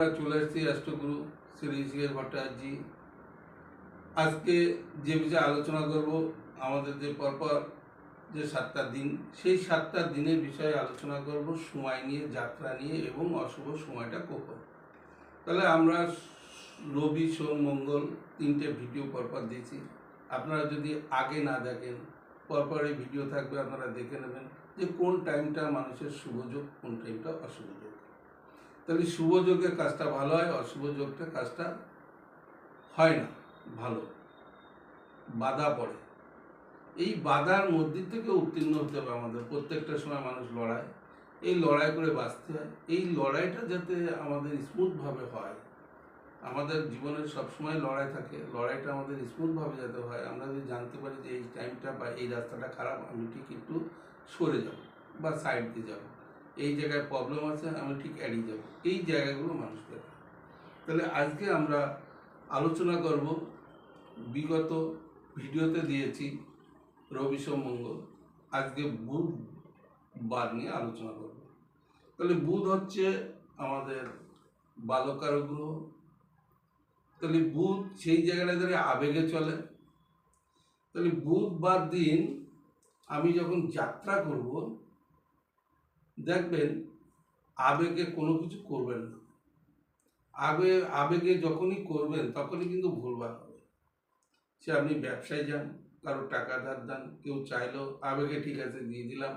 চলে এসেছি রাষ্ট্রগুরু শ্রী ঋষিকেশ ভট্টাচার্যজি। আজকে যে বিষয়ে আলোচনা করব, আমাদের যে পরপর যে 7টা দিন, সেই 7টা দিনের বিষয়ে আলোচনা করব, সময় নিয়ে, যাত্রা নিয়ে এবং অশুভ সময়টা কখন। তাহলে আমরা রবি, সোম, মঙ্গল 3টে ভিডিও পরপর দিয়েছি। আপনারা যদি আগে না দেখেন, পরপর এই ভিডিও থাকবে, আপনারা দেখে নেবেন যে কোন টাইমটা মানুষের শুভযোগ, কোন টাইমটা অশুভ যোগ। তাহলে শুভ যোগের কাজটা ভালো হয়, অশুভ যোগটা কাজটা হয় না ভালো, বাধা পড়ে। এই বাধার মধ্যে থেকে উত্তীর্ণ হতে হবে আমাদের। প্রত্যেকটা সময় মানুষ লড়াই, এই লড়াই করে বাঁচতে হয়। এই লড়াইটা যাতে আমাদের স্মুথভাবে হয়, আমাদের জীবনের সবসময় লড়াই থাকে, লড়াইটা আমাদের স্মুথভাবে যাতে হয়। আমরা যদি জানতে পারি যে এই টাইমটা বা এই রাস্তাটা খারাপ, আমি ঠিক একটু সরে যাব বা সাইড দিয়ে যাব, এই জায়গায় প্রবলেম আছে, আমি ঠিক এড়িয়ে যাব, এই জায়গাগুলো মানুষ দেখে। তাহলে আজকে আমরা আলোচনা করব, বিগত ভিডিওতে দিয়েছি রবি, সোম, মঙ্গল, আজকে বুধবার নিয়ে আলোচনা করব। তাহলে বুধ হচ্ছে আমাদের বালকারক গ্রহ। তাহলে বুধ সেই জায়গাটা ধরে আবেগে চলে। তাহলে বুধবার দিন আমি যখন যাত্রা করব, দেখবেন আবেগে কোনো কিছু করবেন না। আবেগে যখনই করবেন তখনই কিন্তু ভুলভাল হবে। সে আপনি ব্যবসায় যান, কারো টাকা ধার দেন, কেউ চাইলো আবেগে ঠিক আছে দিয়ে দিলাম,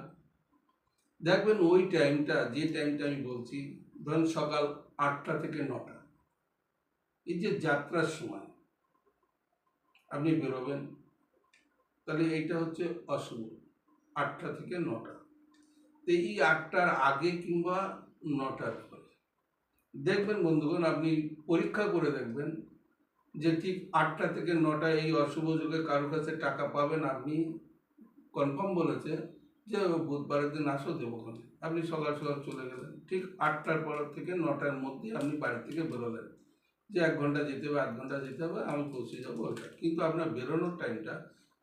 দেখবেন ওই টাইমটা, যে টাইমটা আমি বলছি, ধরুন সকাল 8টা থেকে 9টা, এই যে যাত্রার সময় আপনি বেরোবেন, তাহলে এইটা হচ্ছে অশুভ। 8টা থেকে 9টা, তো এই 8টার আগে কিংবা 9টার পরে দেখবেন বন্ধুগণ, আপনি পরীক্ষা করে দেখবেন যে ঠিক 8টা থেকে 9টা এই অশুভ যুগে কারোর কাছে টাকা পাবেন। আপনি কনফার্ম বলেছে যে বুধবারের দিন আসো দেবো ওখানে, আপনি সকাল সকাল চলে গেলেন, ঠিক 8টার পর থেকে 9টার মধ্যে আপনি বাড়ি থেকে বেরোলেন, যে 1 ঘন্টা যেতে হবে, 8 ঘন্টা যেতে হবে, আমি পৌঁছে যাবো ওইটা। কিন্তু আপনার বেরোনোর টাইমটা,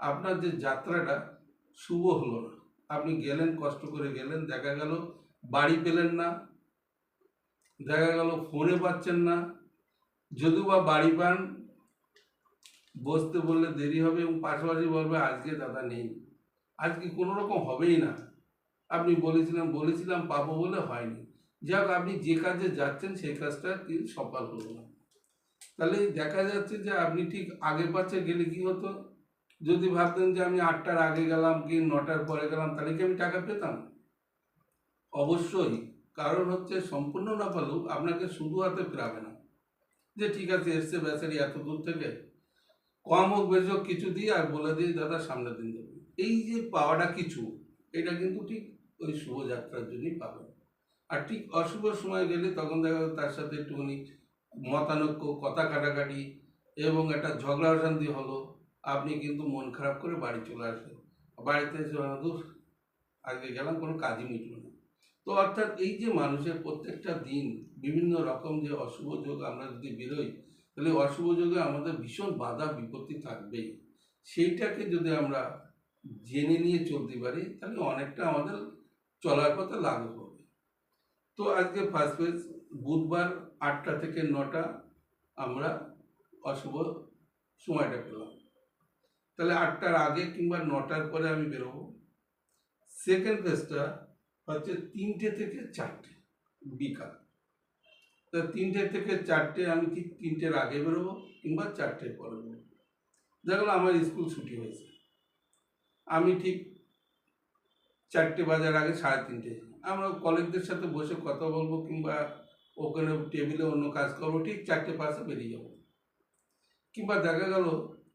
আপনার যে যাত্রাটা শুভ হলো না। আপনি গেলেন, কষ্ট করে গেলেন, দেখা গেল বাড়ি পেলেন না, দেখা গেল ফোনে পাচ্ছেন না, যদিও বা বাড়ি পান, বসতে বললে দেরি হবে এবং পাশাপাশি বলবে আজকে দাদা নেই, আজকে কোনো রকম হবেই না, আপনি বলেছিলাম পাবো বলে হয়নি। যাক, আপনি যে কাজে যাচ্ছেন সেই কাজটা কি সফল হলো না। তাহলে দেখা যাচ্ছে যে আপনি ঠিক আগে পাচ্ছে গেলে কি হতো, যদি ভাবতেন যে আমি 8টার আগে গেলাম কি 9টার পরে গেলাম, তাহলে কি আমি টাকা পেতাম? অবশ্যই। কারণ হচ্ছে সম্পূর্ণ না পারলেও আপনাকে শুধু হাতে ফেরাবে না, যে ঠিক আছে এসছে বেচারি এত দূর থেকে, কম হোক বেশি হোক কিছু দিয়ে আর বলে দিয়ে দাদা সামনের দিন দেবে, এই যে পাওয়াটা কিছু, এটা কিন্তু ঠিক ওই শুভযাত্রার জন্যই পাবেন। আর ঠিক অশুভ সময় গেলে তখন দেখা যাবে তার সাথে একটুখানি মতানৈক্য, কথা কাটাকাটি এবং একটা ঝগড়া অশান্তি হলো, আপনি কিন্তু মন খারাপ করে বাড়ি চলে আসবেন। বাড়িতে এসে দূর, আজকে গেলাম কোনো কাজই মিটল না। তো অর্থাৎ এই যে মানুষের প্রত্যেকটা দিন বিভিন্ন রকম যে অশুভ যোগ, আমরা যদি বেরোই, তাহলে অশুভ যোগে আমাদের ভীষণ বাধা বিপত্তি থাকবেই। সেইটাকে যদি আমরা জেনে নিয়ে চলতে পারি, তাহলে অনেকটা আমাদের চলার পথে লাঘব হবে। তো আজকে ফার্স্ট পেজ, বুধবার 8টা থেকে 9টা আমরা অশুভ সময়টা পেলাম। তাহলে 8টার আগে কিংবা 9টার পরে আমি বেরোবো। সেকেন্ড পেজটা হচ্ছে 3টে থেকে 4টে বিকাল। তা 3টে থেকে 4টে আমি ঠিক 3টের আগে বেরোবো কিংবা 4টের পরে বেরোবো। দেখো আমার স্কুল ছুটি হয়েছে, আমি ঠিক 4টে বাজার আগে 3:30 আমরা কলিগদের সাথে বসে কথা বলবো কিংবা ওখানে টেবিলে অন্য কাজ করবো, ঠিক 4:05 বেরিয়ে যাবো। কিংবা দেখা গেল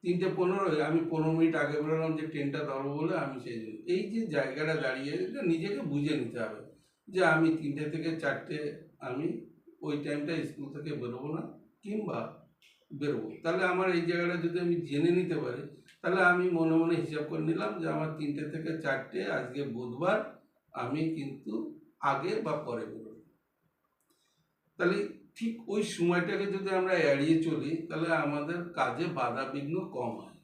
3:15 আমি 15 মিনিট আগে বেরোলাম যে ট্রেনটা ধরবো বলে, আমি সেই জন্য এই যে জায়গাটা দাঁড়িয়ে এটা নিজেকে বুঝে নিতে হবে যে আমি 3টে থেকে 4টে আমি ওই টাইমটা স্কুল থেকে বেরোবো না কিংবা বেরোবো। তাহলে আমার এই জায়গাটা যদি আমি জেনে নিতে পারি, তাহলে আমি মনে মনে হিসাব করে নিলাম যে আমার 3টে থেকে 4টে আজকে বুধবার, আমি কিন্তু আগে বা পরে বেরোবো। তাহলে ঠিক ওই সময়টাকে যদি আমরা এড়িয়ে চলি, তাহলে আমাদের কাজে বাধা বিঘ্ন কম হয়।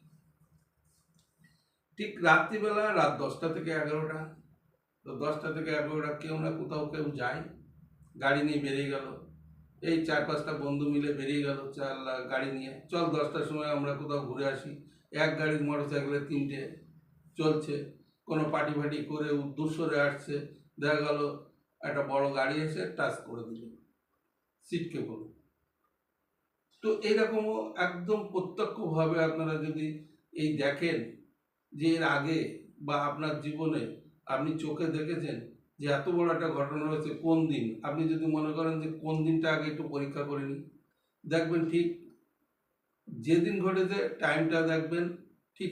ঠিক রাত্রিবেলা, রাত 10টা থেকে 11টা, তো 10টা থেকে 11টা কেউ না কোথাও কেউ যায়, গাড়ি নিয়ে বেরিয়ে গেল, এই 4-5টা বন্ধু মিলে বেরিয়ে গেল গাড়ি নিয়ে, চল 10টার সময় আমরা কোথাও ঘুরে আসি। এক গাড়ির মোটরসাইকেলে 3টে চলছে, কোনো পার্টি ফাটি করে দূর সরে আসছে, দেখা গেল একটা বড় গাড়ি এসে টাচ করে দিল, সিটকে পড়ল। তো এইরকমও একদম প্রত্যক্ষভাবে আপনারা যদি এই দেখেন যে এর আগে বা আপনার জীবনে আপনি চোখে দেখেছেন যে এত বড় একটা ঘটনা হয়েছে, কোন দিন, আপনি যদি মনে করেন যে কোন দিনটা আগে একটু পরীক্ষা করে নিন, দেখবেন ঠিক যেদিন ঘটেছে টাইমটা দেখবেন ঠিক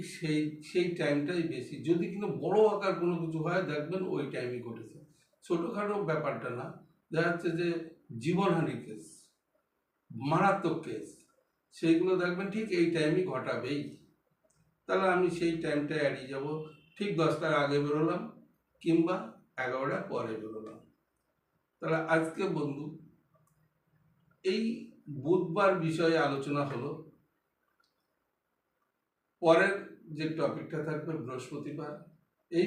সেই টাইমটাই বেশি। যদি কিন্তু বড় আকার কোনো কিছু হয় দেখবেন ওই টাইমই ঘটেছে, ছোটোখাটো ব্যাপারটা না। দেখা যাচ্ছে যে জীবনহানি কেস, মারাত্মক কেস, সেইগুলো দেখবেন ঠিক এই টাইমই ঘটাবেই। তাহলে আমি সেই টাইমটা এড়িয়ে যাব, ঠিক 10টার আগে বেরোলাম কিংবা 11টার পরে বেরোলাম। তাহলে আজকে বন্ধু এই বুধবার বিষয়ে আলোচনা হলো। পরের যে টপিকটা থাকবে বৃহস্পতিবার। এই